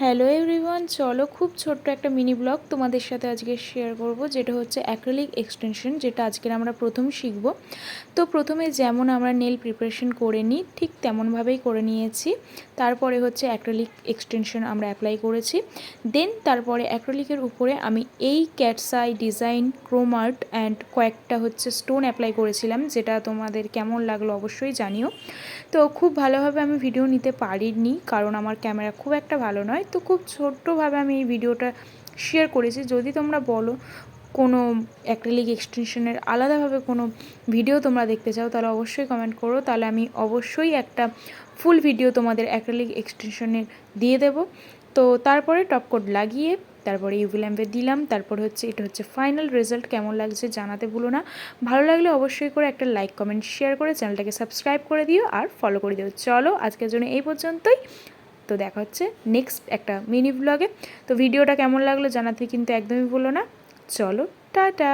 Hello everyone, চলো খুব ছোট্ট একটা মিনি ব্লগ তোমাদের সাথে আজকে শেয়ার করব, যেটা হচ্ছে অ্যাক্রিলিক এক্সটেনশন, যেটা আজকের আমরা প্রথম শিখব। তো প্রথমে যেমন আমরা নেল প্রিপারেশন করে নিই ঠিক তেমনভাবেই করে নিয়েছি। তারপরে হচ্ছে অ্যাক্রিলিক এক্সটেনশন আমরা অ্যাপ্লাই করেছি। দেন তারপরে অ্যাক্রিলিকের উপরে আমি এই cat's eye design, chrome art and কয়েকটা হচ্ছে স্টোন অ্যাপ্লাই করেছিলাম, যেটা তোমাদের কেমন লাগলো অবশ্যই জানিও। তো খুব ভালোভাবে আমি ভিডিও নিতে পারিনি, কারণ আমার ক্যামেরা খুব একটা ভালো নয়। তো খুব ছোট্টভাবে আমি এই ভিডিওটা শেয়ার করেছি। যদি তোমরা বলো কোনো অ্যাক্রিলিক এক্সটেনশনের আলাদাভাবে কোনো ভিডিও তোমরা দেখতে চাও, তাহলে অবশ্যই কমেন্ট করো, তাহলে আমি অবশ্যই একটা ফুল ভিডিও তোমাদের অ্যাক্রিলিক এক্সটেনশনের দিয়ে দেবো। তো তারপরে টপ কোট লাগিয়ে তারপরে ইউভি ল্যাম্পে দিলাম। তারপরে হচ্ছে এটা হচ্ছে ফাইনাল রেজাল্ট। কেমন লাগছে জানাতে ভুলো না। ভালো লাগলে অবশ্যই করে একটা লাইক, কমেন্ট, শেয়ার করে চ্যানেলটাকে সাবস্ক্রাইব করে দিও আর ফলো করে দিও। চলো আজকের জন্য এই পর্যন্তই। তো দেখা হচ্ছে নেক্সট একটা মিনি ব্লগে। তো ভিডিওটা কেমন লাগলো জানাতে কিন্তু একদমই ভুলো না। চলো টাটা।